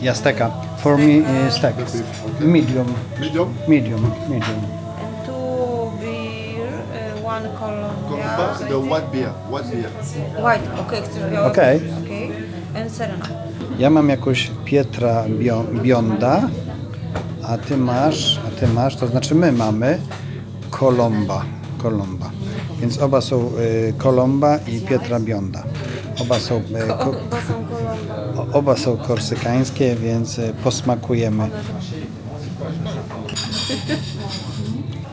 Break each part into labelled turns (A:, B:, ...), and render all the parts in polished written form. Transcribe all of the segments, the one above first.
A: Yasteka. For me, steak. Medium.
B: Medium?
A: Medium.
C: And 2 beer, 1 Colombia.
B: Colombia, the white beer. White beer.
C: White, okay, chcesz białe?
A: Okej.
C: Okay. And Serena.
A: Ja mam jakąś Pietra Bionda, a ty masz, to znaczy my mamy Colomba. Więc oba są Colomba i Pietra Bionda. Oba są, oba są korsykańskie, więc posmakujemy.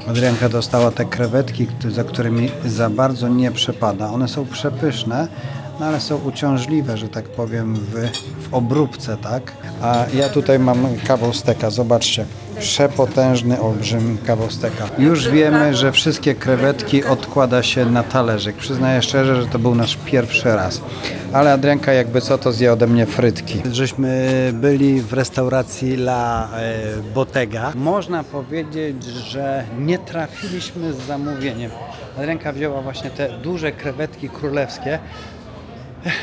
A: Adrianka dostała te krewetki, za którymi za bardzo nie przepada. One są przepyszne, no ale są uciążliwe, że tak powiem, w obróbce, tak? A ja tutaj mam kawał steka, zobaczcie. Przepotężny, olbrzymi kawał steka. Już wiemy, że wszystkie krewetki odkłada się na talerzyk. Przyznaję szczerze, że to był nasz pierwszy raz. Ale Adrianka jakby co, to zje ode mnie frytki. Żeśmy byli w restauracji La Bottega. Można powiedzieć, że nie trafiliśmy z zamówieniem. Adrianka wzięła właśnie te duże krewetki królewskie.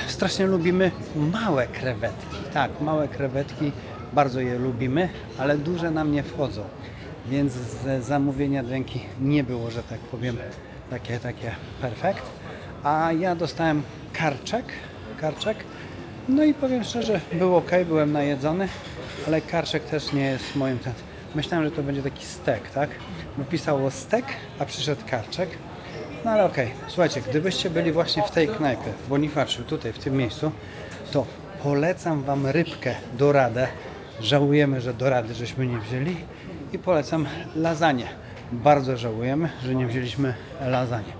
A: Strasznie lubimy małe krewetki. Tak, małe krewetki, bardzo je lubimy, ale duże nam nie wchodzą. Więc z zamówienia Adrianki nie było, że tak powiem, takie perfekt. A ja dostałem karczek. No i powiem szczerze, był ok, byłem najedzony, ale karczek też nie jest moim... Myślałem, że to będzie taki stek, tak? Bo pisało stek, a przyszedł karczek. No ale okej, słuchajcie, gdybyście byli właśnie w tej knajpie, w Bonifaczu, tutaj w tym miejscu, to polecam Wam rybkę doradę. Żałujemy, że dorady żeśmy nie wzięli i polecam lasagne. Bardzo żałujemy, że nie wzięliśmy lasagne.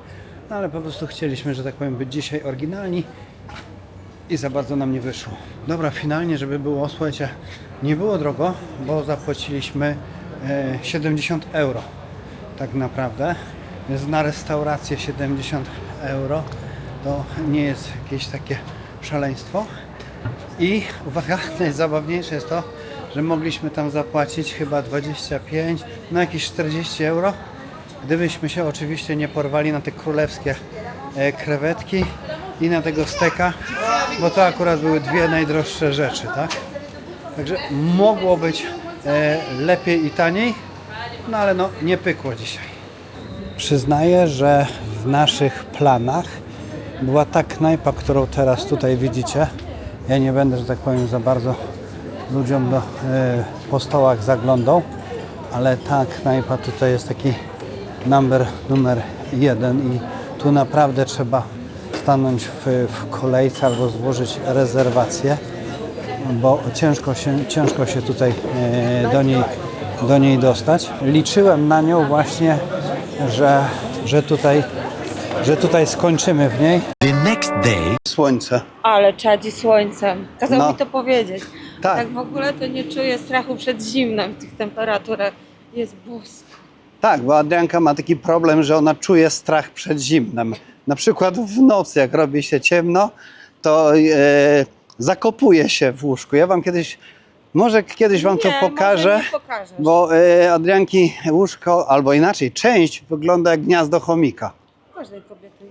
A: No ale po prostu chcieliśmy, że tak powiem, być dzisiaj oryginalni i za bardzo nam nie wyszło. Dobra, finalnie, żeby było, słuchajcie, nie było drogo, bo zapłaciliśmy 70 euro tak naprawdę. Więc na restaurację 70 euro to nie jest jakieś takie szaleństwo. I uwaga, najzabawniejsze jest to, że mogliśmy tam zapłacić chyba 25, no jakieś 40 euro. Gdybyśmy się oczywiście nie porwali na te królewskie krewetki i na tego steka, bo to akurat były dwie najdroższe rzeczy, tak? Także mogło być lepiej i taniej, no ale no nie pykło dzisiaj. Przyznaję, że w naszych planach była ta knajpa, którą teraz tutaj widzicie. Ja nie będę, że tak powiem, za bardzo ludziom po stołach zaglądał, ale ta knajpa tutaj jest taki numer 1 i tu naprawdę trzeba stanąć w kolejce albo złożyć rezerwację, bo ciężko się tutaj do niej dostać. Liczyłem na nią właśnie, że tutaj skończymy w niej. The next day. Słońce.
C: Ale czadzi słońcem. Kazał mi to powiedzieć.
A: Tak.
C: Tak w ogóle to nie czuję strachu przed zimnem w tych temperaturach. Jest bosko.
A: Tak, bo Adrianka ma taki problem, że ona czuje strach przed zimnem. Na przykład w nocy, jak robi się ciemno, to zakopuje się w łóżku. Ja wam może kiedyś wam to pokażę, bo Adrianki łóżko, albo inaczej, część wygląda jak gniazdo chomika.
C: Każdej kobiety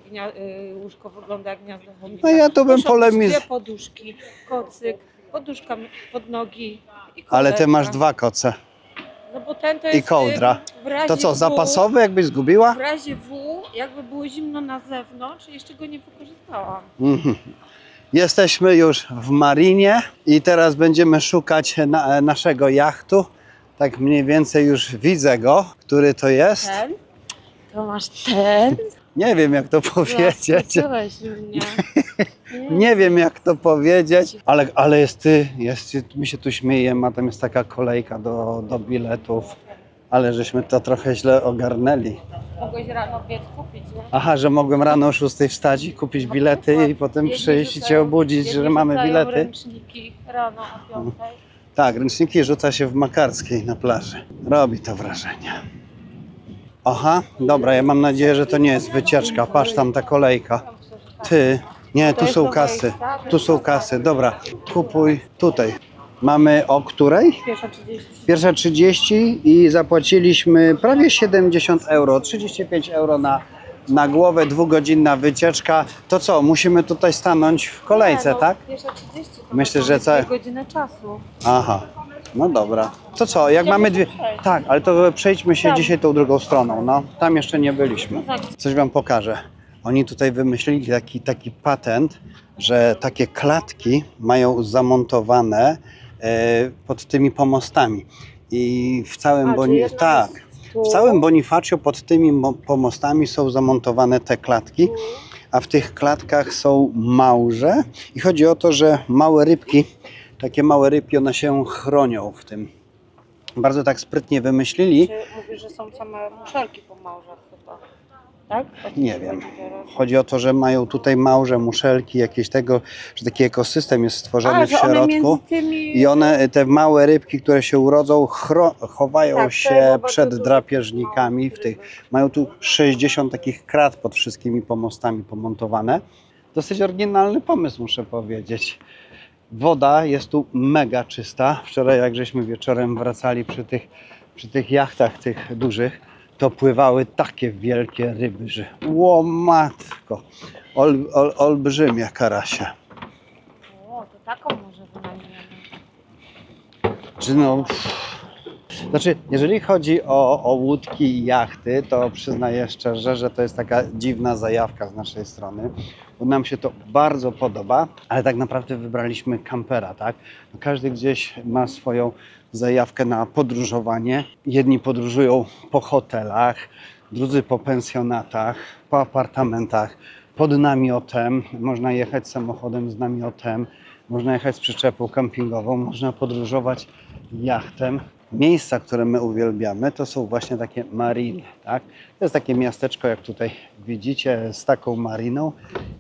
C: łóżko wygląda jak gniazdo chomika.
A: No ja to bym polemizował.
C: Dwie poduszki, kocyk, poduszka pod nogi i kołderka.
A: Ale ty masz 2 koce.
C: No bo ten to jest
A: I kołdra.
C: W razie
A: To co,
C: W,
A: zapasowy jakbyś zgubiła?
C: W razie W, jakby było zimno na zewnątrz, jeszcze go nie wykorzystałam.
A: Jesteśmy już w marinie i teraz będziemy szukać naszego jachtu. Tak mniej więcej już widzę go, który to jest.
C: Ten? To masz ten?
A: Nie wiem jak to powiedzieć.
C: Zaskoczyłeś mnie.
A: Nie wiem jak to powiedzieć, ale my się tu śmiejemy, a tam jest taka kolejka do biletów, ale żeśmy to trochę źle ogarnęli.
C: Mogłeś rano biec kupić, nie?
A: Aha, że mogłem rano o 6 wstać i kupić bilety i potem przyjść i cię obudzić, że mamy bilety.
C: Ręczniki rano o 5.
A: Tak, ręczniki rzuca się w Makarskiej na plaży. Robi to wrażenie. Aha, dobra, ja mam nadzieję, że to nie jest wycieczka. Patrz, tam ta kolejka. Ty, nie, tu są kasy. Tu są kasy, dobra. Kupuj tutaj. Mamy o której? Pierwsza 30 i zapłaciliśmy prawie 70 euro. 35 euro na głowę 2-godzinna wycieczka. To co, musimy tutaj stanąć w kolejce,
C: Nie, no,
A: tak?
C: Pierwsza 30 to
A: Myślę,
C: mamy
A: że całe-
C: 2 godziny czasu.
A: Aha, no dobra. To co, jak mamy dwie... Tak, ale to przejdźmy się
C: Tam.
A: dzisiaj tą drugą stroną, no. Tam jeszcze nie byliśmy.
C: Tak.
A: Coś wam pokażę. Oni tutaj wymyślili taki patent, że takie klatki mają zamontowane pod tymi pomostami. I w całym
C: czyli jedna
A: tak,
C: jest
A: w
C: tu.
A: całym Bonifacio pod tymi pomostami są zamontowane te klatki, a w tych klatkach są małże i chodzi o to, że małe rybki, takie małe rybki, one się chronią w tym. Bardzo tak sprytnie wymyślili.
C: Czy mówisz, że są same muszelki po małżach chyba, tak?
A: Nie wiem. Chodzi o to, że mają tutaj małże, muszelki, jakieś tego, że taki ekosystem jest stworzony w
C: że one
A: środku.
C: między tymi...
A: I one, te małe rybki, które się urodzą, chowają
C: Tak,
A: się
C: tego bardzo
A: przed
C: dużo
A: drapieżnikami.
C: małych
A: W tych,
C: rybek.
A: mają tu 60 takich krat pod wszystkimi pomostami pomontowane. Dosyć oryginalny pomysł, muszę powiedzieć. Woda jest tu mega czysta. Wczoraj, jak żeśmy wieczorem wracali przy tych jachtach tych dużych, to pływały takie wielkie ryby, że ło matko, olbrzymie karasie.
C: O, to taką może wynajmiemy.
A: Czy no, znaczy, jeżeli chodzi o łódki i jachty, to przyznaję szczerze, że to jest taka dziwna zajawka z naszej strony, bo nam się to bardzo podoba, ale tak naprawdę wybraliśmy kampera, tak? No każdy gdzieś ma swoją zajawkę na podróżowanie. Jedni podróżują po hotelach, drudzy po pensjonatach, po apartamentach, pod namiotem. Można jechać samochodem z namiotem, można jechać z przyczepą kempingową, można podróżować jachtem. Miejsca, które my uwielbiamy, to są właśnie takie mariny, tak? To jest takie miasteczko, jak tutaj widzicie, z taką mariną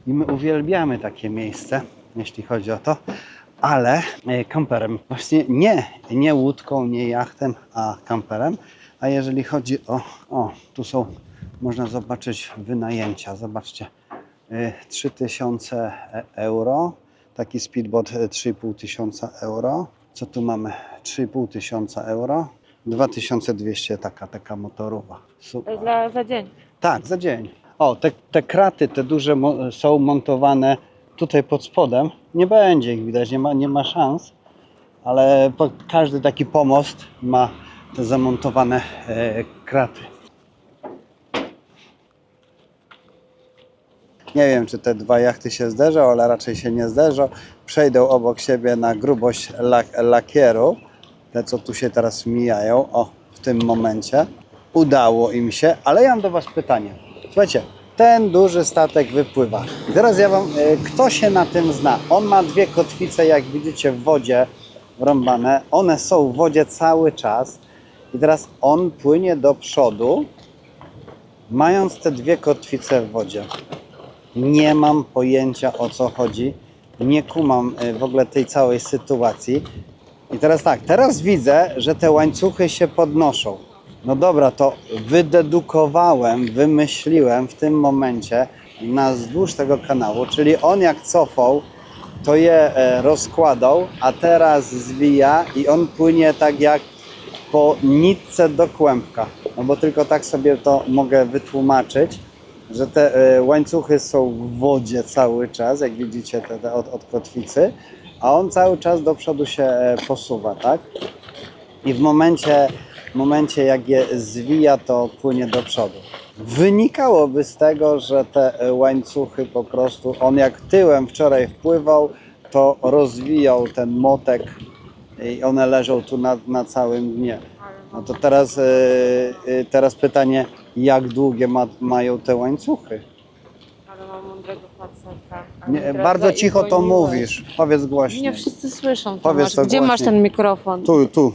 A: i my uwielbiamy takie miejsce, jeśli chodzi o to, ale kamperem, właśnie nie łódką, nie jachtem, a kamperem. A jeżeli chodzi o, tu są, można zobaczyć wynajęcia, zobaczcie, 3000 euro, taki speedboat 3500 euro. Co tu mamy? 3500 euro. 2200 taka motorowa.
C: To
A: Super.
C: jest za dzień.
A: Tak, za dzień. O, te kraty, te duże są montowane tutaj pod spodem. Nie będzie ich widać, nie ma szans. Ale każdy taki pomost ma te zamontowane kraty. Nie wiem, czy te dwa jachty się zderzą, ale raczej się nie zderzą. Przejdą obok siebie na grubość lakieru. Te, co tu się teraz mijają, o, w tym momencie. Udało im się, ale ja mam do Was pytanie. Słuchajcie, ten duży statek wypływa. I teraz ja Wam, kto się na tym zna? On ma dwie kotwice, jak widzicie, w wodzie wrąbane. One są w wodzie cały czas. I teraz on płynie do przodu, mając te dwie kotwice w wodzie. Nie mam pojęcia, o co chodzi. Nie kumam w ogóle tej całej sytuacji. I teraz tak, teraz widzę, że te łańcuchy się podnoszą. No dobra, to wydedukowałem, wymyśliłem w tym momencie na wzdłuż tego kanału, czyli on jak cofał, to je rozkładał, a teraz zwija i on płynie tak jak po nitce do kłębka. No bo tylko tak sobie to mogę wytłumaczyć, że te łańcuchy są w wodzie cały czas, jak widzicie te od kotwicy, a on cały czas do przodu się posuwa, tak? I w momencie jak je zwija, to płynie do przodu. Wynikałoby z tego, że te łańcuchy po prostu, on jak tyłem wczoraj wpływał, to rozwijał ten motek i one leżą tu na całym dnie. No to teraz pytanie, jak długie mają te łańcuchy?
C: Ale mam mądrego faceta.
A: Nie, bardzo cicho to mówisz, powiedz głośniej.
C: Nie wszyscy słyszą.
A: Powiedz to
C: Gdzie masz
A: głośniej.
C: ten mikrofon?
A: Tu.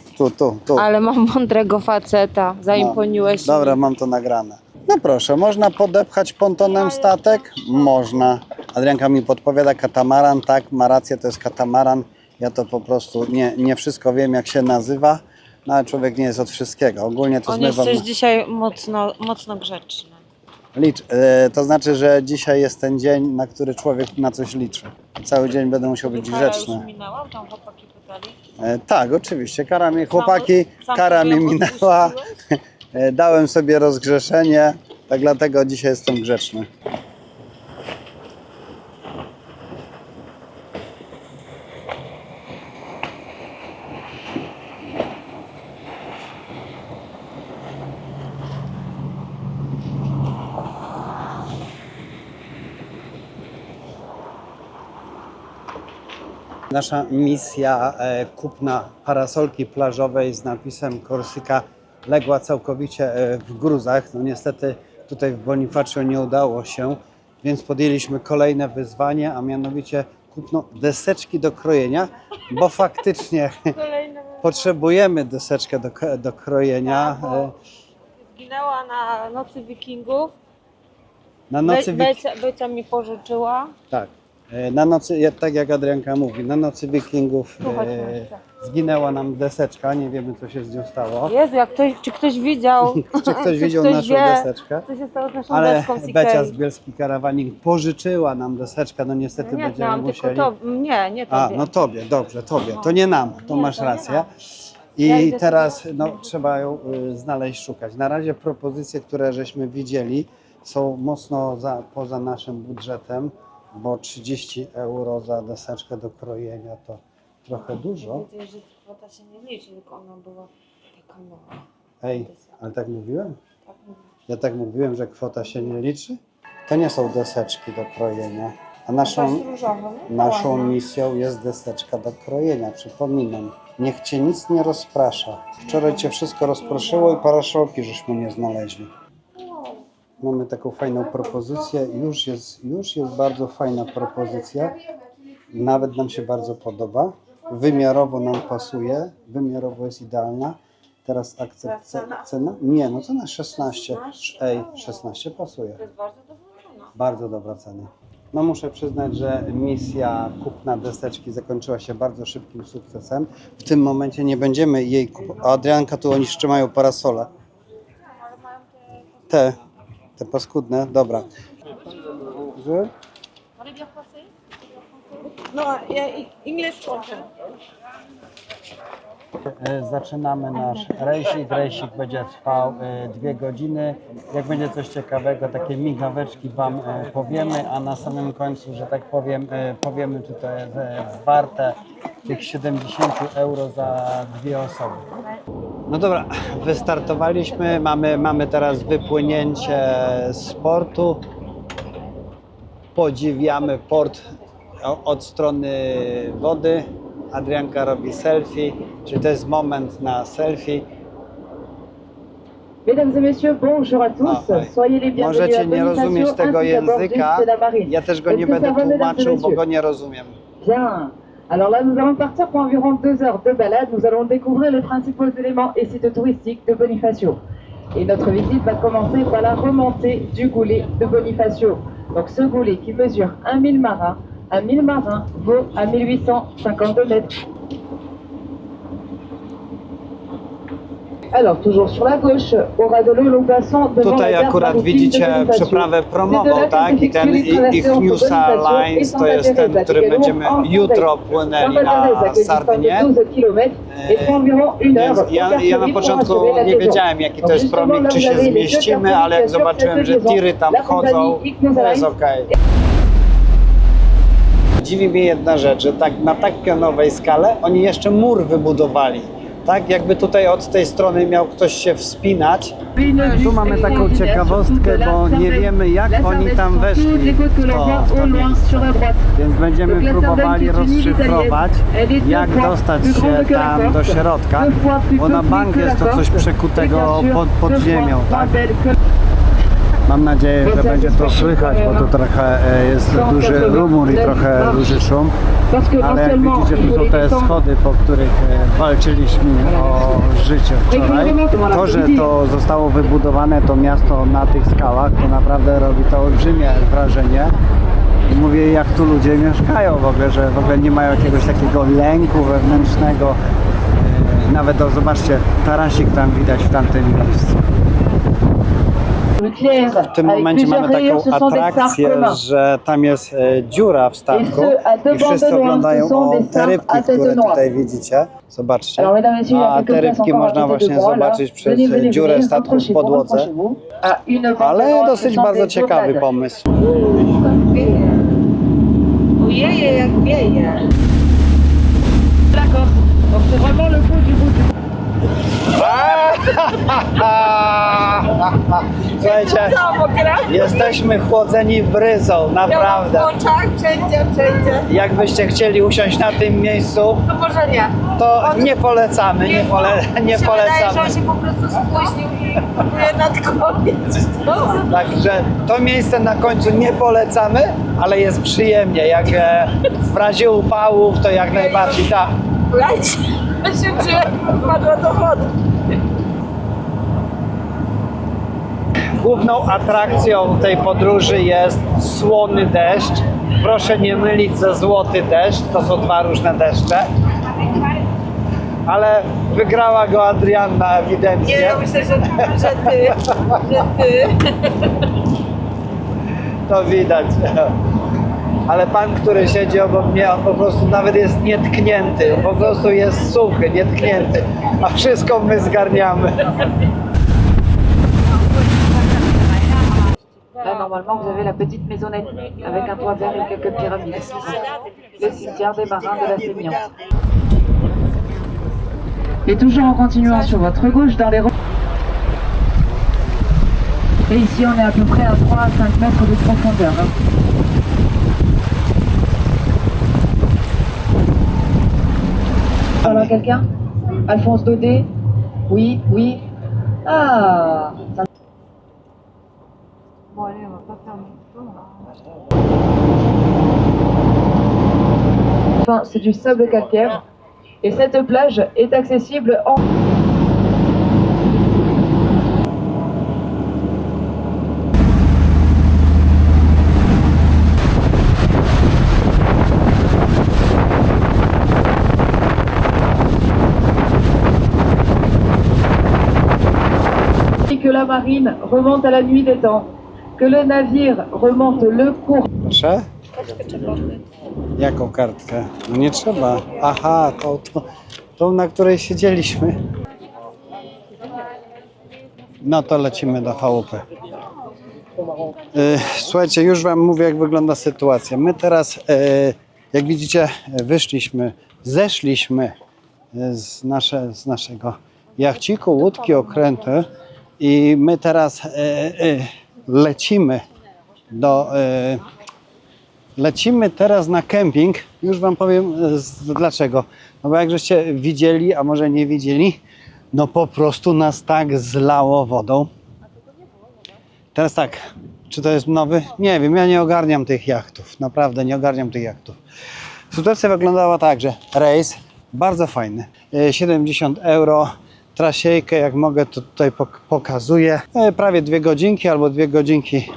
C: Ale mam mądrego faceta. Zaimponiłeś
A: Dobra,
C: mi.
A: mam to nagrane. No proszę, można podepchać pontonem statek? Można. Adrianka mi podpowiada, katamaran, tak, ma rację, to jest katamaran. Ja to po prostu nie wszystko wiem, jak się nazywa, no ale człowiek nie jest od wszystkiego. Ogólnie to
C: On jest
A: zmywam.
C: też dzisiaj mocno grzeczny.
A: To znaczy, że dzisiaj jest ten dzień, na który człowiek na coś liczy. Cały dzień będę musiał być
C: Kara
A: grzeczny.
C: już minęła? Tam chłopaki pytali.
A: Tak, oczywiście, chłopaki,
C: Sam
A: kara mi
C: sobie
A: minęła.
C: odpuściłeś?
A: Dałem sobie rozgrzeszenie Tak dlatego dzisiaj jestem grzeczny. Nasza misja kupna parasolki plażowej z napisem Korsyka legła całkowicie w gruzach. No niestety tutaj w Bonifacio nie udało się, więc podjęliśmy kolejne wyzwanie, a mianowicie kupno deseczki do krojenia, bo faktycznie potrzebujemy deseczkę do krojenia.
C: Tak, bo zginęła na Nocy Wikingów.
A: Na nocy
C: Becia mi pożyczyła.
A: Tak. Na nocy, tak jak Adrianka mówi, na Nocy Wikingów zginęła nam deseczka, nie wiemy co się z nią stało.
C: Jezu, czy ktoś widział?
A: Czy ktoś widział
C: ktoś
A: naszą
C: wie,
A: deseczkę?
C: Co się stało z naszą
A: Ale
C: deską z
A: Becia
C: Ikei?
A: z Bielski Karawaning pożyczyła nam deseczkę, no niestety
C: Nie,
A: będziemy
C: miałam
A: musieli...
C: tylko nie tobie.
A: A, no tobie, dobrze, tobie, to nie nam, to
C: Nie,
A: masz
C: to nie
A: rację.
C: nam. Ja
A: I
C: idę
A: teraz
C: sobie-
A: no, trzeba ją znaleźć, szukać. Na razie propozycje, które żeśmy widzieli, są mocno poza naszym budżetem, bo 30 euro za deseczkę do krojenia to trochę dużo.
C: Widzę, że kwota się nie liczy, tylko ona była taka mała.
A: Ej, ale tak mówiłem?
C: Tak mówię.
A: Ja tak mówiłem, że kwota się nie liczy? To nie są deseczki do krojenia. A
C: To
A: naszą,
C: jest różowa, nie?
A: naszą
C: Ładna.
A: misją jest deseczka do krojenia, przypominam. Niech cię nic nie rozprasza. Wczoraj cię wszystko rozproszyło i paraszolki żeśmy nie znaleźli. Mamy taką fajną propozycję. Już jest bardzo fajna propozycja. Nawet nam się bardzo podoba. Wymiarowo nam pasuje. Wymiarowo jest idealna. Teraz akcept cena? Nie, no cena 16. Ej, 16 pasuje.
C: To jest bardzo dobra cena.
A: Bardzo dobra cena. No muszę przyznać, że misja kupna deseczki zakończyła się bardzo szybkim sukcesem. W tym momencie nie będziemy jej kupować. Adrianka, tu oni jeszcze mają parasole.
C: Ale mają te...
A: Te paskudne, dobra. Że?
C: No, English Ocean.
A: Zaczynamy nasz rejsik. Rejsik będzie trwał 2 godziny. Jak będzie coś ciekawego, takie migaweczki Wam powiemy, a na samym końcu, że tak powiem, powiemy, czy to jest warte tych 70 euro za 2 osoby. No dobra, wystartowaliśmy, mamy teraz wypłynięcie z portu. Podziwiamy port od strony wody. Adrianka robi selfie, czyli to jest moment na selfie.
D: Mesdames et messieurs, bonjour à tous. Soyez les bienvenus
A: Możecie
D: à
A: nie rozumieć
D: Bonifacio,
A: tego
D: ainsi qu'à bord du
A: języka,
D: de la Marine.
A: ja też go nie
D: Est-ce que
A: będę
D: ça va, mesdames et
A: tłumaczył, bo
D: messieurs?
A: go nie rozumiem.
D: Bien. Alors là, nous allons partir pour environ 2 heures de balade. Nous allons découvrir les principaux éléments et sites touristiques de Bonifacio. Et notre visite va commencer par la remontée du goulet de Bonifacio. Donc ce goulet qui mesure 1000 marins, 1000 marins vaut à 1852 mètres. Alors, toujours sur la gauche, au ras de l'eau, nous passons devant
A: Tutaj
D: la gare
A: akurat
D: maritime de
A: widzicie
D: Bonifacio.
A: przeprawę
D: C'est
A: promową,
D: de là que
A: tak? I ten
D: s'effectuent les traversées
A: ich
D: entre
A: Newsa
D: Bonifacio et
A: Lines to jest ten,
D: Santa
A: który
D: Teresa,
A: będziemy
D: qui est donc
A: jutro
D: en
A: płynęli
D: Santa Teresa,
A: na
D: qui est distante
A: Sardynię.
D: de 12 km et prend environ 1 heure.
A: Więc ja na początku nie wiedziałem, jaki to jest promik, czy się zmieścimy, ale jak zobaczyłem, że tiry tam chodzą, to jest okej. Dziwi mnie jedna rzecz, że tak na tak pionowej skale oni jeszcze mur wybudowali. Tak, jakby tutaj od tej strony miał ktoś się wspinać. Tu mamy taką ciekawostkę, bo nie wiemy, jak oni tam weszli w to miejsce. Więc będziemy próbowali rozszyfrować, jak dostać się tam do środka, bo na bank jest to coś przekutego pod ziemią, tak? Mam nadzieję, że będzie to słychać, bo tu trochę jest duży rumor i trochę duży szum. Ale jak widzicie, tu są te schody, po których walczyliśmy o życie wczoraj. To, że to zostało wybudowane, to miasto na tych skałach, to naprawdę robi to olbrzymie wrażenie. I mówię, jak tu ludzie mieszkają w ogóle, że w ogóle nie mają jakiegoś takiego lęku wewnętrznego. Nawet, zobaczcie, tarasik tam widać w tamtym miejscu.
D: Claire,
A: W tym momencie mamy taką atrakcję, że tam jest dziura w statku i wszyscy oglądają te rybki, które tutaj widzicie. Zobaczcie. A te rybki można właśnie zobaczyć przez dziurę statku w podłodze. Ale dosyć bardzo ciekawy pomysł.
C: Ojej, jak wieje.
D: D'accord. Donc c'est vraiment le bout du bout du
A: Słuchajcie, jesteśmy chłodzeni bryzą, naprawdę.
C: W oczach, wszędzie.
A: Jakbyście chcieli usiąść na tym miejscu,
C: No może nie.
A: to nie polecamy, nie
C: Wydaje, że
A: polecamy.
C: on się po prostu spóźnił i próbuje nadgonić.
A: Także to miejsce na końcu nie polecamy, ale jest przyjemnie. Jak w razie upałów, to jak najbardziej tak.
C: Leć, ja się czuję, wpadła do wody.
A: Główną atrakcją tej podróży jest słony deszcz. Proszę nie mylić ze złoty deszcz, to są dwa różne deszcze. Ale wygrała go Adrianna ewidentnie.
C: Nie, no myślę, że ty.
A: To widać. Ale pan, który siedzi obok mnie, on po prostu nawet jest nietknięty. On po prostu jest suchy, nietknięty. A wszystko my zgarniamy.
D: Là, normalement, vous avez la petite maisonnette avec un toit vert et quelques pyramides. Le cimetière des marins de la Sémillante. Et toujours en continuant sur votre gauche, dans les... Et ici, on est à peu près à 3 à 5 mètres de profondeur. Hein. Alors, quelqu'un? Alphonse Daudet? Oui, oui. Ah ça... Bon, allez, on va pas faire Enfin, c'est du sable calcaire. Et cette plage est accessible en... Que la marine remonte à la nuit des temps, que le navire remonte le cours.
A: Proszę? Jaką kartkę? No nie trzeba. Aha, tą, na której siedzieliśmy. No to lecimy do chałupy. Słuchajcie, już wam mówię, jak wygląda sytuacja. My teraz, jak widzicie, zeszliśmy z naszego jachciku, łódki, okręty i my teraz lecimy teraz na kemping. Już wam powiem dlaczego. No bo jak żeście widzieli, a może nie widzieli, no po prostu nas tak zlało wodą. Teraz tak, czy to jest nowy? Nie wiem, ja nie ogarniam tych jachtów. Naprawdę nie ogarniam tych jachtów. Sytuacja wyglądała tak, że rejs bardzo fajny. 70 euro. Trasiejkę, jak mogę, to tutaj pokazuję. Prawie 2 godzinki albo 2 godzinki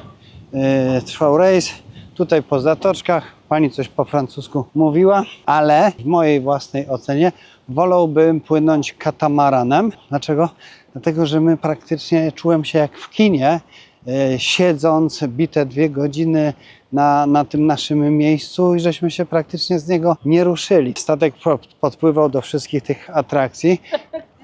A: trwał rejs. Tutaj po zatoczkach pani coś po francusku mówiła, ale w mojej własnej ocenie wolałbym płynąć katamaranem. Dlaczego? Dlatego, że my praktycznie czułem się jak w kinie, siedząc bite 2 godziny na tym naszym miejscu i żeśmy się praktycznie z niego nie ruszyli. Statek podpływał do wszystkich tych atrakcji.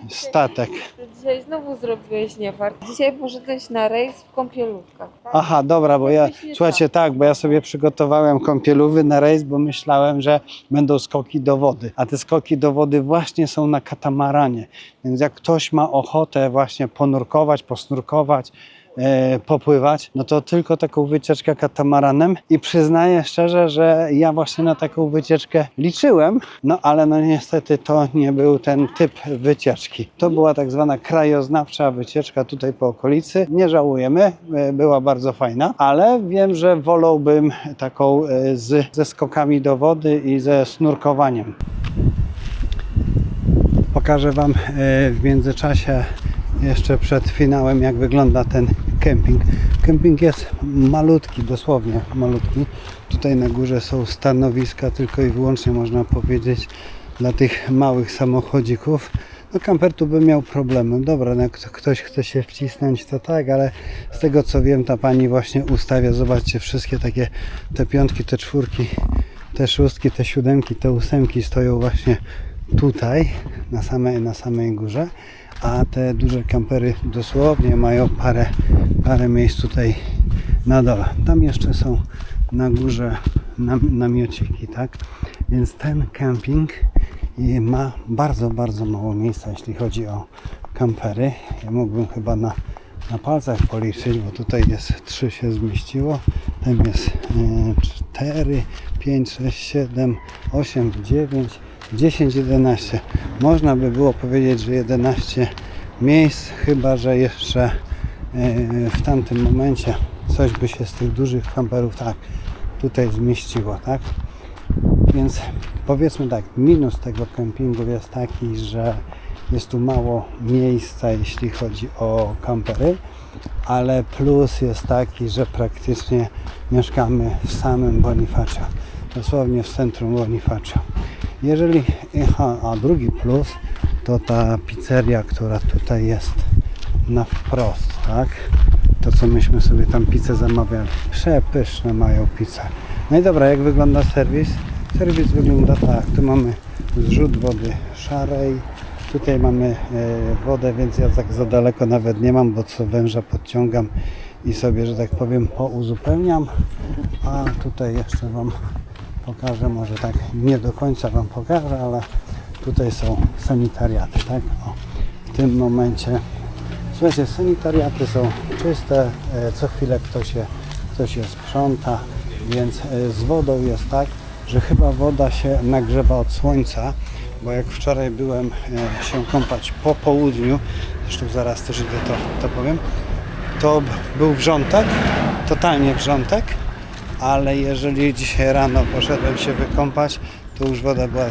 A: Statek.
C: Dzisiaj znowu zrobiłeś niefart. Dzisiaj poszedłeś na rejs w kąpielówkach. Tak?
A: Aha, dobra, bo ja, słuchajcie, tak, bo ja sobie przygotowałem kąpielówy na rejs, bo myślałem, że będą skoki do wody. A te skoki do wody właśnie są na katamaranie. Więc jak ktoś ma ochotę właśnie ponurkować, posnurkować, popływać, no to tylko taką wycieczkę katamaranem i przyznaję szczerze, że ja właśnie na taką wycieczkę liczyłem, no ale no niestety to nie był ten typ wycieczki. To była tak zwana krajoznawcza wycieczka tutaj po okolicy. Nie żałujemy, była bardzo fajna, ale wiem, że wolałbym taką ze skokami do wody i ze snurkowaniem. Pokażę wam w międzyczasie jeszcze przed finałem, jak wygląda ten kemping. Kemping jest malutki, dosłownie malutki. Tutaj na górze są stanowiska tylko i wyłącznie, można powiedzieć, dla tych małych samochodzików. No kamper tu by miał problemy. Dobra, no jak ktoś chce się wcisnąć, to tak, ale z tego co wiem, ta pani właśnie ustawia, zobaczcie, wszystkie takie, te piątki, te czwórki, te szóstki, te siódemki, te ósemki stoją właśnie tutaj, na samej górze, a te duże kampery dosłownie mają parę miejsc tutaj na dole. Tam jeszcze są na górze namiociki, tak? Więc ten kemping ma bardzo, bardzo mało miejsca, jeśli chodzi o kampery. Ja mógłbym chyba na palcach policzyć, bo tutaj jest 3 się zmieściło, tam jest 4, 5, 6, 7, 8, 9, 10, 11. Można by było powiedzieć, że 11 miejsc, chyba że jeszcze w tamtym momencie coś by się z tych dużych kamperów tak tutaj zmieściło, tak? Więc powiedzmy tak, minus tego kempingu jest taki, że jest tu mało miejsca, jeśli chodzi o kampery, ale plus jest taki, że praktycznie mieszkamy w samym Bonifacio, dosłownie w centrum Bonifacio. Jeżeli, a drugi plus to ta pizzeria, która tutaj jest na wprost, tak? To co myśmy sobie tam pizzę zamawiali. Przepyszne mają pizzę. No i dobra, jak wygląda serwis? Serwis wygląda tak, tu mamy zrzut wody szarej, tutaj mamy wodę, więc ja tak za daleko nawet nie mam, bo co węża podciągam i sobie, że tak powiem, pouzupełniam. A tutaj jeszcze Wam pokażę, może tak nie do końca Wam pokażę, ale tutaj są sanitariaty, tak? O, w tym momencie, słuchajcie, sanitariaty są czyste, co chwilę ktoś je sprząta, więc z wodą jest tak, że chyba woda się nagrzewa od słońca, bo jak wczoraj byłem się kąpać po południu, zresztą zaraz też idę to powiem, to był wrzątek, totalnie wrzątek, ale jeżeli dzisiaj rano poszedłem się wykąpać, to już woda była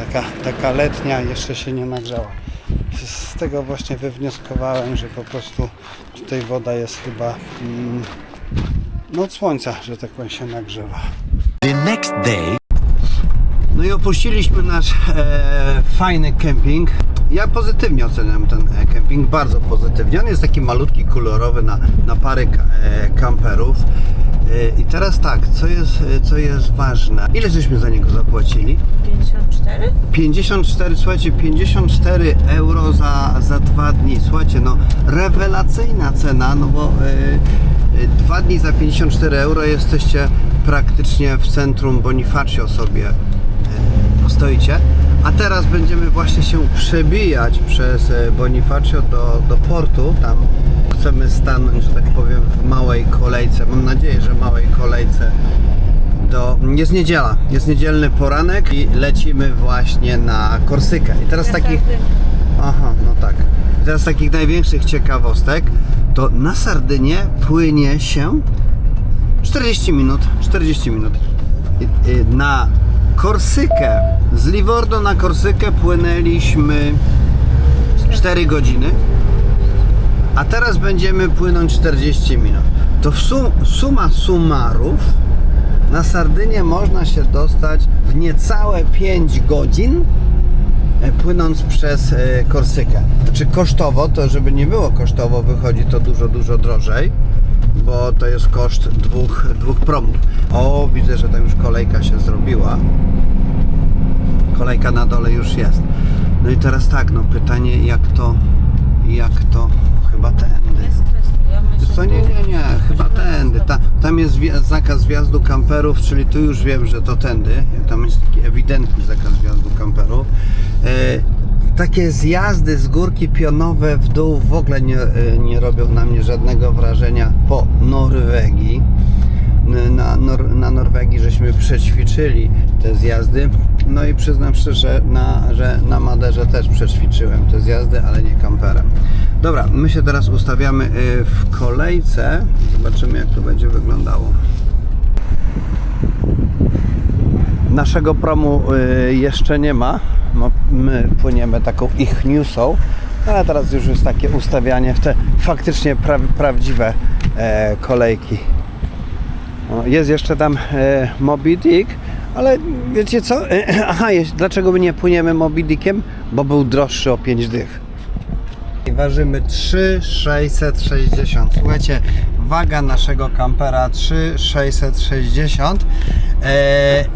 A: taka letnia, jeszcze się nie nagrzała. Z tego właśnie wywnioskowałem, że po prostu tutaj woda jest chyba no od słońca, że tak powiem, się nagrzewa.
E: The next day.
A: No i opuściliśmy nasz fajny kemping. Ja pozytywnie oceniam ten kemping, bardzo pozytywnie. On jest taki malutki, kolorowy na parę kamperów. I teraz tak, co jest ważne? Ile żeśmy za niego zapłacili?
C: 54?
A: 54, słuchajcie, 54 euro za 2 dni. Słuchajcie, no rewelacyjna cena, no bo 2 dni za 54 euro jesteście praktycznie w centrum Bonifacio sobie stoicie. A teraz będziemy właśnie się przebijać przez Bonifacio do portu. Tam chcemy stanąć, że tak powiem, w małej kolejce. Mam nadzieję, że małej kolejce. Jest niedziela, jest niedzielny poranek i lecimy właśnie na Korsykę. I teraz takich... Aha, no tak. I teraz takich największych ciekawostek to na Sardynię płynie się 40 minut. Na Korsykę, z Livorno na Korsykę płynęliśmy 4 godziny, a teraz będziemy płynąć 40 minut. To summa summarów na Sardynię można się dostać w niecałe 5 godzin płynąc przez Korsykę. Znaczy kosztowo, to żeby nie było kosztowo, wychodzi to dużo drożej, bo to jest koszt dwóch promów. O, widzę, że tam już kolejka się zrobiła. Kolejka na dole już jest. No i teraz tak, no pytanie jak to chyba tędy. Co, nie, chyba tędy. Tam jest zakaz wjazdu kamperów, czyli tu już wiem, że to tędy. Tam jest taki ewidentny zakaz wjazdu kamperów. Takie zjazdy z górki pionowe w dół w ogóle nie robią na mnie żadnego wrażenia po Norwegii. Na Norwegii żeśmy przećwiczyli te zjazdy. No i przyznam szczerze, że na Maderze też przećwiczyłem te zjazdy, ale nie kamperem. Dobra, my się teraz ustawiamy w kolejce. Zobaczymy, jak to będzie wyglądało. Naszego promu jeszcze nie ma. My płyniemy taką ich newsą, ale teraz już jest takie ustawianie w te faktycznie prawdziwe kolejki. Jest jeszcze tam Moby Dick, ale wiecie co? Aha, dlaczego my nie płyniemy Moby Dickiem? Bo był droższy o 5 dych. I ważymy 3,660. Słuchajcie, waga naszego kampera 3,660.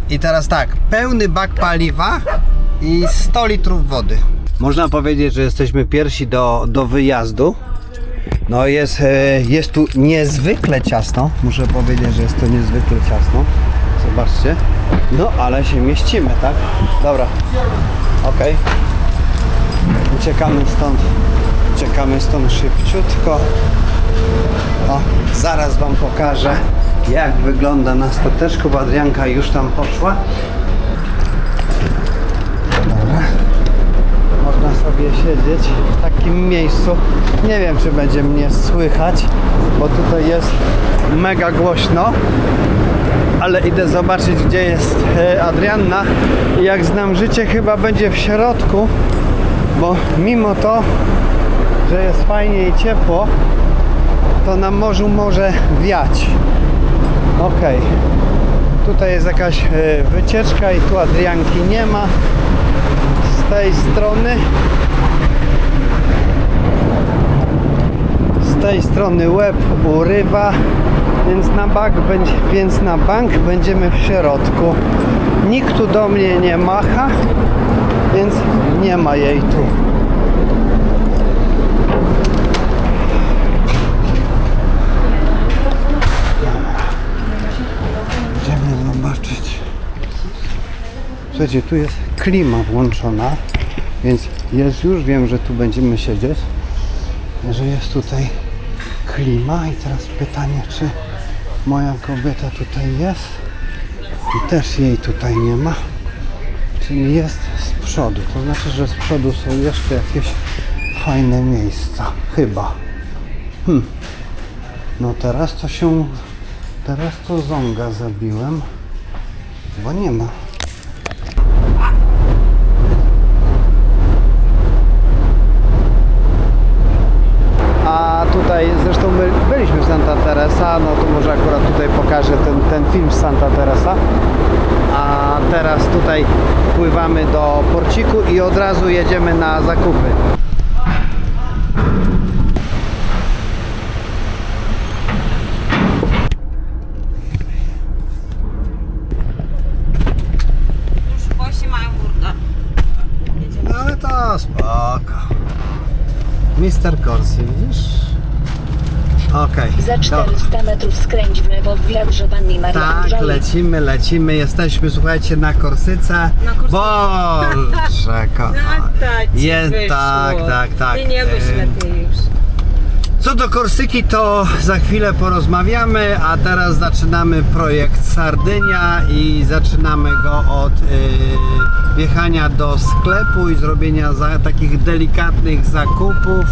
A: I teraz tak, pełny bak paliwa i 100 litrów wody. Można powiedzieć, że jesteśmy pierwsi do wyjazdu. No jest tu niezwykle ciasno. Muszę powiedzieć, że jest tu niezwykle ciasno. Zobaczcie. No ale się mieścimy, tak? Dobra. Okej. Uciekamy stąd szybciutko. O, zaraz wam pokażę, jak wygląda na stateczku, bo Adrianka już tam poszła. Dobra. Można sobie siedzieć w takim miejscu. Nie wiem, czy będzie mnie słychać, bo tutaj jest mega głośno. Ale idę zobaczyć, gdzie jest Adrianna. I jak znam życie, chyba będzie w środku, bo mimo to, że jest fajnie i ciepło, to na morzu może wiać. Okej. Tutaj jest jakaś wycieczka i tu Adrianki nie ma. Z tej strony łeb urywa, więc na bank będziemy w środku. Nikt tu do mnie nie macha, więc nie ma jej tu. Idziemy zobaczyć. Słuchajcie, tu jest klima włączona, więc wiem, że tu będziemy siedzieć, że jest tutaj klima. I teraz pytanie, czy moja kobieta tutaj jest? I też jej tutaj nie ma, czyli jest z przodu. To znaczy, że z przodu są jeszcze jakieś fajne miejsca, chyba. No teraz to zonga zabiłem, bo nie ma. A tutaj zresztą my byliśmy w Santa Teresa, no to może akurat tutaj pokażę ten film z Santa Teresa. A teraz tutaj pływamy do porciku i od razu jedziemy na zakupy.
C: Już Włosi mają burda.
A: No ale to spoko. Mister Corsi, widzisz? Okej.
F: Za 400 metrów skręć w lewo w Wiadrze Panny Marii.
A: Tak, lecimy. Jesteśmy, słuchajcie, na Korsyce.
C: Na Korsyce.
A: Boże, tak.
C: Ty nie byś lepiej już.
A: Co do Korsyki, to za chwilę porozmawiamy, a teraz zaczynamy projekt Sardynia i zaczynamy go od wjechania do sklepu i zrobienia takich delikatnych zakupów.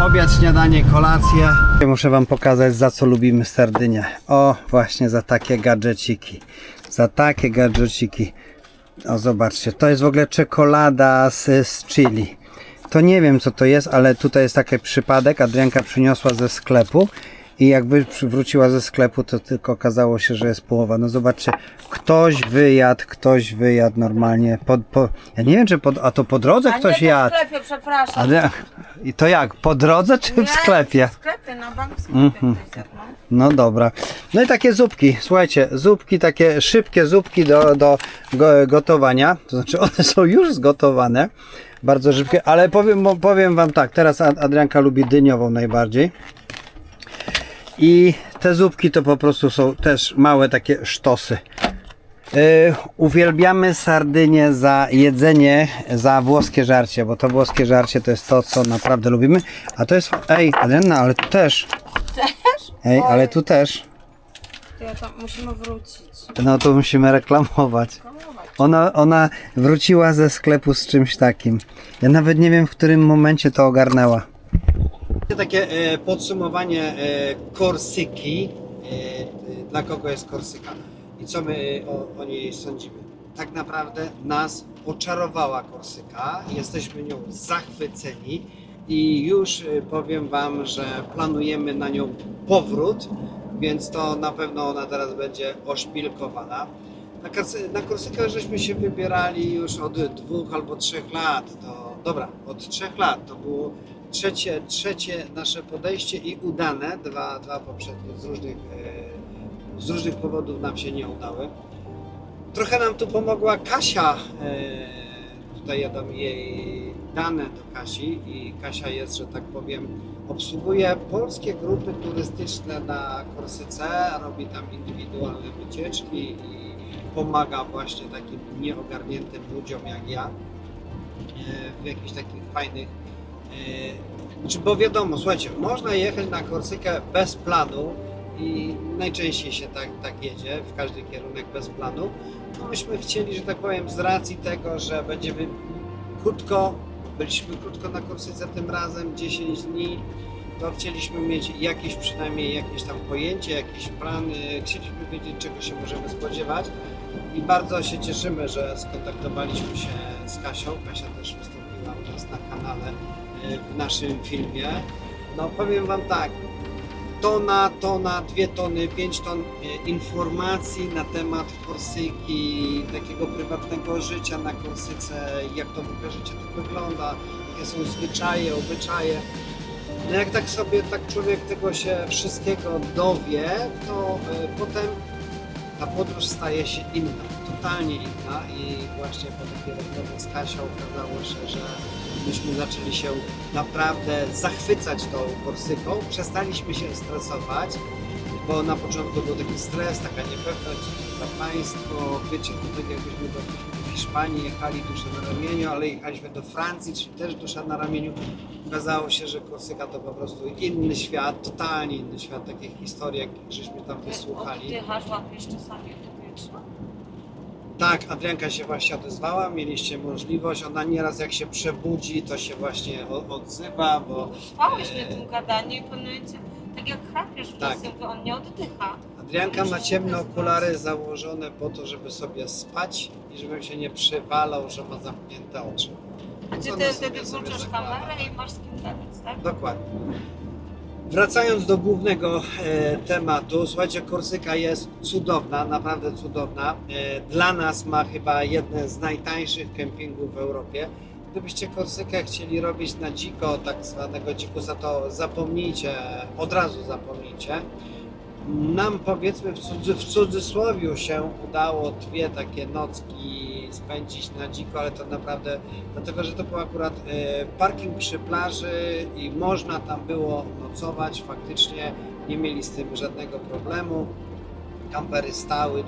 A: Obiad, śniadanie, kolację. Muszę wam pokazać, za co lubimy Sardynię. O, właśnie za takie gadżeciki. O, zobaczcie, to jest w ogóle czekolada z chili. To nie wiem, co to jest, ale tutaj jest taki przypadek. Adrianka przyniosła ze sklepu i jak wróciła ze sklepu, to tylko okazało się, że jest połowa. No zobaczcie, ktoś wyjadł normalnie. Ja nie wiem, czy a to po drodze ktoś jadł.
C: W sklepie, przepraszam.
A: I to jak? Po drodze czy w sklepie?
C: W sklepie, na bank w sklepie ktoś zjadł, no.
A: No dobra. No i takie zupki, słuchajcie, takie szybkie zupki do gotowania. To znaczy one są już zgotowane. Bardzo szybkie, ale powiem wam tak, teraz Adrianka lubi dyniową najbardziej. I te zupki to po prostu są też małe takie sztosy. Uwielbiamy Sardynię za jedzenie, za włoskie żarcie, bo to włoskie żarcie to jest to, co naprawdę lubimy. A to jest... Ej, Adrianna, ale tu też. Ej, ale tu też.
C: Ja tam musimy wrócić.
A: No to musimy reklamować. Ona wróciła ze sklepu z czymś takim. Ja nawet nie wiem, w którym momencie to ogarnęła. Takie podsumowanie Korsyki. Dla kogo jest Korsyka i co my o niej sądzimy. Tak naprawdę nas oczarowała Korsyka. Jesteśmy nią zachwyceni i już powiem wam, że planujemy na nią powrót, więc to na pewno ona teraz będzie oszpilkowana. Na Korsykę żeśmy się wybierali już od 2 albo 3 lat. Od 3 lat. To było trzecie nasze podejście i udane, dwa poprzednie z różnych powodów nam się nie udały. Trochę nam tu pomogła Kasia, tutaj jadą jej dane do Kasi i Kasia jest, że tak powiem, obsługuje polskie grupy turystyczne na Korsyce, robi tam indywidualne wycieczki i pomaga właśnie takim nieogarniętym ludziom jak ja w jakichś takich fajnych, bo wiadomo, słuchajcie, można jechać na Korsykę bez planu i najczęściej się tak jedzie, w każdy kierunek bez planu. No myśmy chcieli, że tak powiem, z racji tego, że będziemy byliśmy krótko na Korsyce tym razem, 10 dni, to chcieliśmy mieć przynajmniej jakieś tam pojęcie, jakieś plany, chcieliśmy wiedzieć, czego się możemy spodziewać i bardzo się cieszymy, że skontaktowaliśmy się z Kasią. Kasia też wystąpiła u nas na kanale w naszym filmie. No powiem Wam tak, tona, 2 tony, 5 ton informacji na temat Korsyki, takiego prywatnego życia na Korsyce, jak to w ogóle życie tu wygląda, jakie są zwyczaje, obyczaje. No jak tak sobie człowiek tego się wszystkiego dowie, to potem ta podróż staje się inna, totalnie inna i właśnie po takiej rozmowie z Kasią okazało się, że myśmy zaczęli się naprawdę zachwycać tą Korsyką, przestaliśmy się stresować, bo na początku był taki stres, taka niepewność, co to za państwo, wiecie, to tak jakbyśmy do Hiszpanii jechali duszę na ramieniu, ale jechaliśmy do Francji, czyli też dusza na ramieniu. Okazało się, że Korsyka to po prostu inny świat, totalnie inny świat, takie historie, jak żeśmy tam wysłuchali.
C: Oddychasz, łapiesz czasami powietrze?
A: Tak, Adrianka się właśnie odezwała, mieliście możliwość, ona nieraz jak się przebudzi, to się właśnie odzywa, bo
C: Spałyśmy tym gadaniu i w pewnym momencie, tak jak chrapiesz w
A: Tak.
C: lasem, to on nie oddycha.
A: Adrianka ma ciemne okulary założone po to, żeby sobie spać i żebym się nie przywalał, że ma zamknięte oczy.
C: A ty
A: Ona
C: wtedy
A: sobie
C: włączasz
A: zakłada,
C: kamerę
A: tak.
C: i masz z kim gadać, tak?
A: Dokładnie. Wracając do głównego tematu, słuchajcie, Korsyka jest cudowna, naprawdę cudowna. Dla nas ma chyba jedne z najtańszych kempingów w Europie. Gdybyście Korsykę chcieli robić na dziko, tak zwanego dzikusa, to zapomnijcie, od razu zapomnijcie. Nam, powiedzmy, w cudzysłowiu się udało 2 takie nocki spędzić na dziko, ale to naprawdę dlatego, że to był akurat parking przy plaży i można tam było nocować, faktycznie nie mieli z tym żadnego problemu, kampery stały,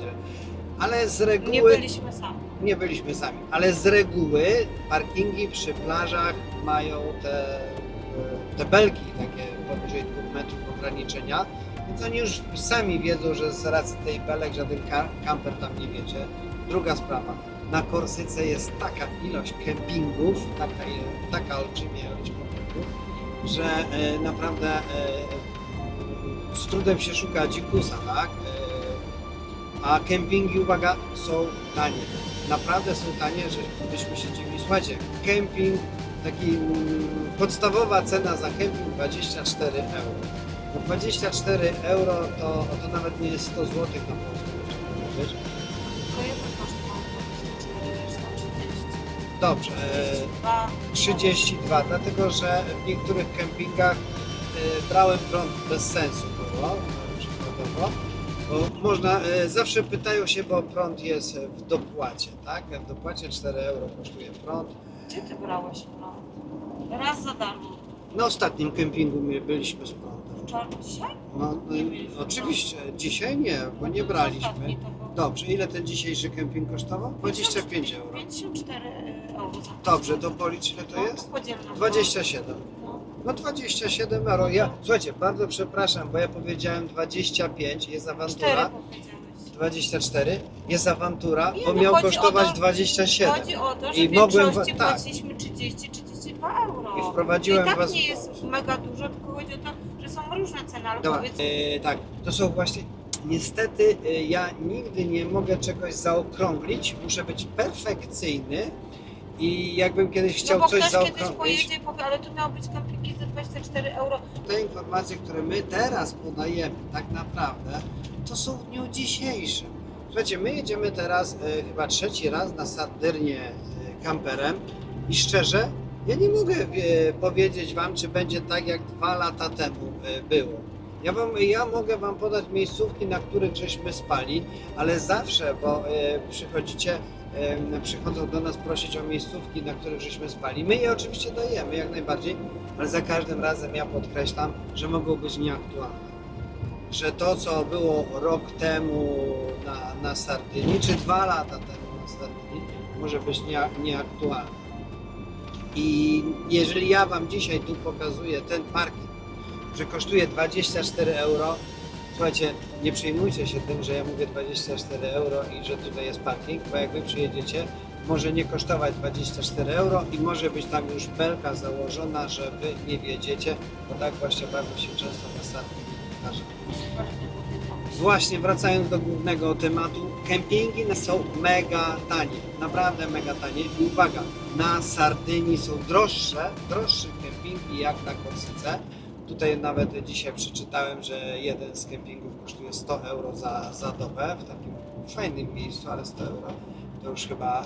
A: ale z reguły
C: Nie byliśmy sami.
A: ale z reguły parkingi przy plażach mają te belki takie powyżej 2 metrów ograniczenia, więc oni już sami wiedzą, że z racji tej belek żaden kamper tam nie wiedzie. Druga sprawa, na Korsyce jest taka ilość kempingów, taka olbrzymia ilość kempingów, że naprawdę z trudem się szuka dzikusa, tak? A kempingi, uwaga, są tanie. Naprawdę są tanie, że byśmy się dziwili. Słuchajcie, kemping, podstawowa cena za kemping 24 euro. No 24 euro to nawet nie jest 100 zł na Polskę, można powiedzieć.
C: Tylko jedno kosztowało 24, 130.
A: Dobrze, 32, dlatego że w niektórych kempingach brałem prąd bez sensu było, przykładowo, bo można, zawsze pytają się, bo prąd jest w dopłacie, tak? W dopłacie 4 euro kosztuje prąd.
C: Gdzie ty brałeś prąd? Raz za darmo.
A: Na ostatnim kempingu my byliśmy z prądem.
C: Dzisiaj?
A: No,
C: Nie mieliśmy
A: oczywiście, dzisiaj nie, bo nie braliśmy.
C: Ostatni to był
A: Dobrze, ile ten dzisiejszy kemping kosztował? 25 euro.
C: 54 euro za
A: Dobrze, to policz ile to jest?
C: Podzielna.
A: 27.
C: No.
A: No 27 euro. Słuchajcie, bardzo przepraszam, bo ja powiedziałem 25, jest
C: 4
A: awantura.
C: powiedziałeś.
A: 24, jest awantura,
C: Nie,
A: bo
C: no
A: miał
C: chodzi
A: kosztować
C: o to-
A: 27.
C: Chodzi o to, że
A: I
C: w
A: mogłem
C: większości
A: tak.
C: płaciliśmy 30-32 euro.
A: I wprowadziłem
C: I tak
A: was-
C: nie jest mega dużo, tylko chodzi o to, że są różne ceny, ale
A: Dobra,
C: powiedz...
A: tak, to są właśnie, niestety ja nigdy nie mogę czegoś zaokrąglić, muszę być perfekcyjny i jakbym kiedyś chciał
C: no bo
A: coś
C: ktoś kiedyś
A: zaokrąglić,
C: pojedzie i powie, ale tu miało być kempingi za 24 euro.
A: te informacje, które my teraz podajemy tak naprawdę, to są w dniu dzisiejszym. Słuchajcie, my jedziemy teraz chyba 3. raz na Sardynię kamperem i szczerze, Ja nie mogę powiedzieć Wam, czy będzie tak jak 2 lata temu było. Ja mogę Wam podać miejscówki, na których żeśmy spali, ale zawsze, bo przychodzą do nas prosić o miejscówki, na których żeśmy spali. My je oczywiście dajemy, jak najbardziej, ale za każdym razem ja podkreślam, że mogą być nieaktualne. Że to, co było rok temu na Sardynii, czy 2 lata temu na Sardynii, może być nieaktualne. I jeżeli ja Wam dzisiaj tu pokazuję ten parking, że kosztuje 24 euro, słuchajcie, nie przejmujcie się tym, że ja mówię 24 euro i że tutaj jest parking, bo jak Wy przyjedziecie, może nie kosztować 24 euro i może być tam już belka założona, że Wy nie wiedziecie, bo tak właśnie bardzo się często na Sardynii zdarza. Właśnie wracając do głównego tematu, kempingi są mega tanie, naprawdę mega tanie i uwaga, na Sardynii są droższe kempingi jak na Korsyce. Tutaj nawet dzisiaj przeczytałem, że jeden z kempingów kosztuje 100 euro za dobę w takim fajnym miejscu, ale 100 euro to już chyba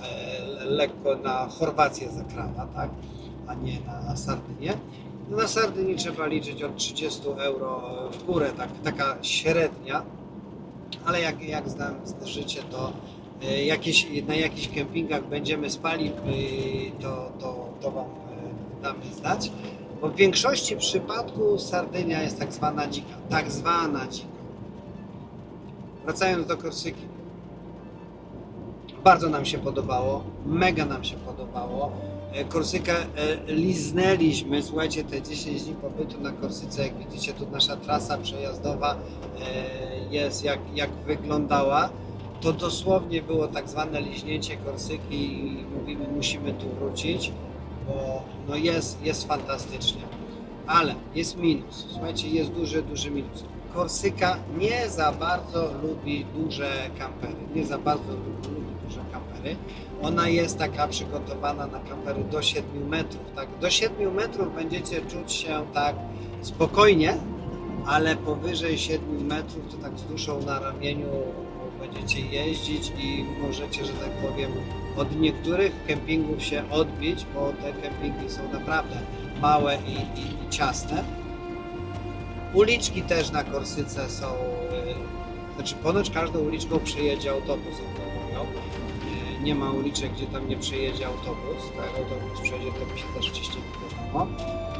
A: lekko na Chorwację zakrawa, tak? A nie na Sardynię. No na Sardynii trzeba liczyć od 30 euro w górę, taka średnia, ale jak znam życie, to na jakichś kempingach będziemy spali, to Wam damy znać. Bo w większości przypadków Sardynia jest tak zwana dzika. Wracając do Korsyki. Bardzo nam się podobało, mega nam się podobało. Korsykę liznęliśmy, słuchajcie, te 10 dni pobytu na Korsyce, jak widzicie, tu nasza trasa przejazdowa jest jak wyglądała. To dosłownie było tak zwane liźnięcie Korsyki i mówimy, musimy tu wrócić, bo no jest fantastycznie. Ale jest minus, słuchajcie, jest duży minus. Korsyka nie za bardzo lubi duże kampery, Ona jest taka przygotowana na kampery do 7 metrów, tak? Do 7 metrów będziecie czuć się tak spokojnie, ale powyżej 7 metrów to tak z duszą na ramieniu będziecie jeździć i możecie, że tak powiem, od niektórych kempingów się odbić, bo te kempingi są naprawdę małe i ciasne. Uliczki też na Korsyce są, znaczy ponoć każdą uliczką przejedzie autobus, nie ma uliczek, gdzie tam nie przejedzie autobus, tak, autobus przejedzie, to by się też wcześniej wydarzyło.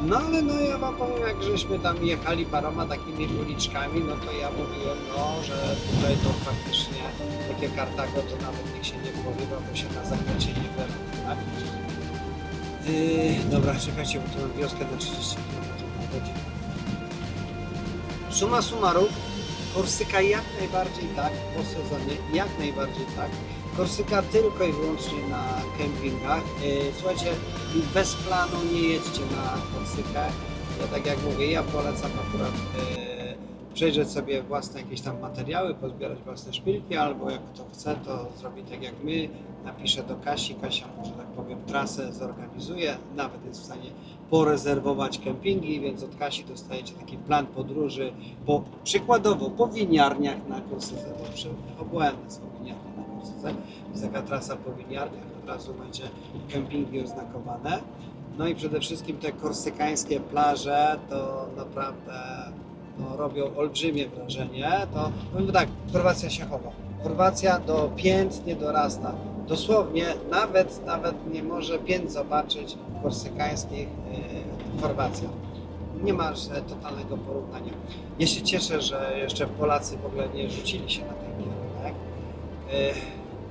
A: No ale no ja Wam powiem, jak żeśmy tam jechali paroma takimi uliczkami, no to ja mówiłem, że tutaj to faktycznie takie Kartago to nawet nikt się nie porywa, bo się na zakręcie nie wyrwa, tak? Dobra, czekajcie, bo tu mam wioskę na 30 km na godzinę. Summa summarum, Korsyka jak najbardziej tak, po sezonie jak najbardziej tak. Korsyka tylko i wyłącznie na kempingach. Słuchajcie, bez planu nie jedźcie na Korsykę. Ja tak jak mówię, ja polecam akurat przejrzeć sobie własne jakieś tam materiały, pozbierać własne szpilki, albo jak kto chce, to zrobi tak jak my, napisze do Kasi, Kasia, że tak powiem, trasę zorganizuje, nawet jest w stanie porezerwować kempingi, więc od Kasi dostajecie taki plan podróży, przykładowo po winiarniach na Korsyce, to obłędne są winiarnie na Korsyce, jest taka trasa po winiarniach, od razu macie kempingi oznakowane. No i przede wszystkim te korsykańskie plaże to naprawdę robią olbrzymie wrażenie. To powiem tak, Chorwacja się chowa. Chorwacja do pięt nie dorasta. Dosłownie nawet nie może pięt zobaczyć korsykańskich Chorwacja. Nie ma totalnego porównania. Ja się cieszę, że jeszcze Polacy w ogóle nie rzucili się na ten kierunek.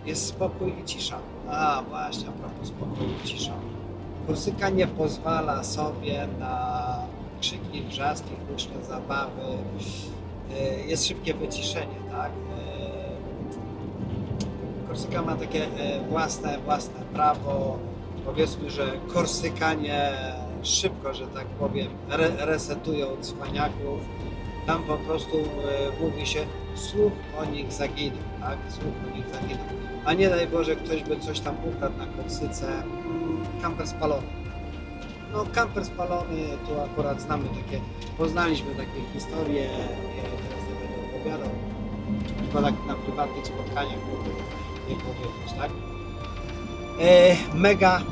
A: Jest spokój i cisza. A właśnie, a propos spokoju i cisza. Korsyka nie pozwala sobie na krzyki, wrzaski, głośne zabawy. Jest szybkie wyciszenie, tak? Korsyka ma takie własne prawo. Powiedzmy, że Korsykanie szybko, że tak powiem, resetują cwaniaków. Tam po prostu mówi się, słuch o nich zaginie, tak? Słuch o nich zaginie. A nie daj Boże, ktoś by coś tam ukradł na Korsyce. Kamper spalony. No kamper spalony, tu akurat znamy poznaliśmy takie historie, ja teraz nie będę opowiadał, tylko tak na prywatnych spotkaniach mogę je powiedzieć, tak?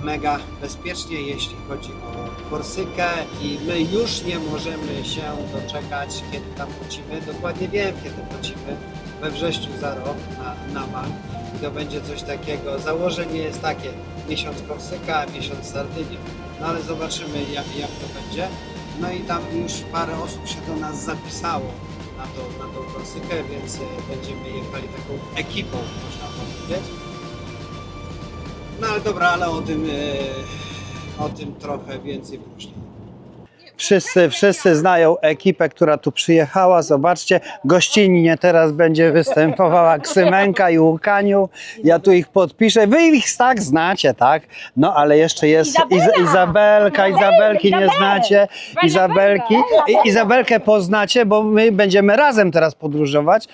A: Mega bezpiecznie, jeśli chodzi o Korsykę i my już nie możemy się doczekać, kiedy tam wrócimy. Dokładnie wiem, kiedy wrócimy. We wrześniu za rok na bank. I to będzie coś takiego. Założenie jest takie, miesiąc Korsyka, miesiąc Sardynia. No ale zobaczymy, jak to będzie. No i tam już parę osób się do nas zapisało na tą Korsykę, więc będziemy jechali taką ekipą, można powiedzieć. No ale dobra, ale o tym trochę więcej później. Wszyscy znają ekipę, która tu przyjechała. Zobaczcie, gościnnie teraz będzie występowała Ksymenka i Łukaniu. Ja tu ich podpiszę. Wy ich tak znacie, tak? No ale jeszcze jest Izabelka. Izabelki nie znacie. Izabelkę poznacie, bo my będziemy razem teraz podróżować.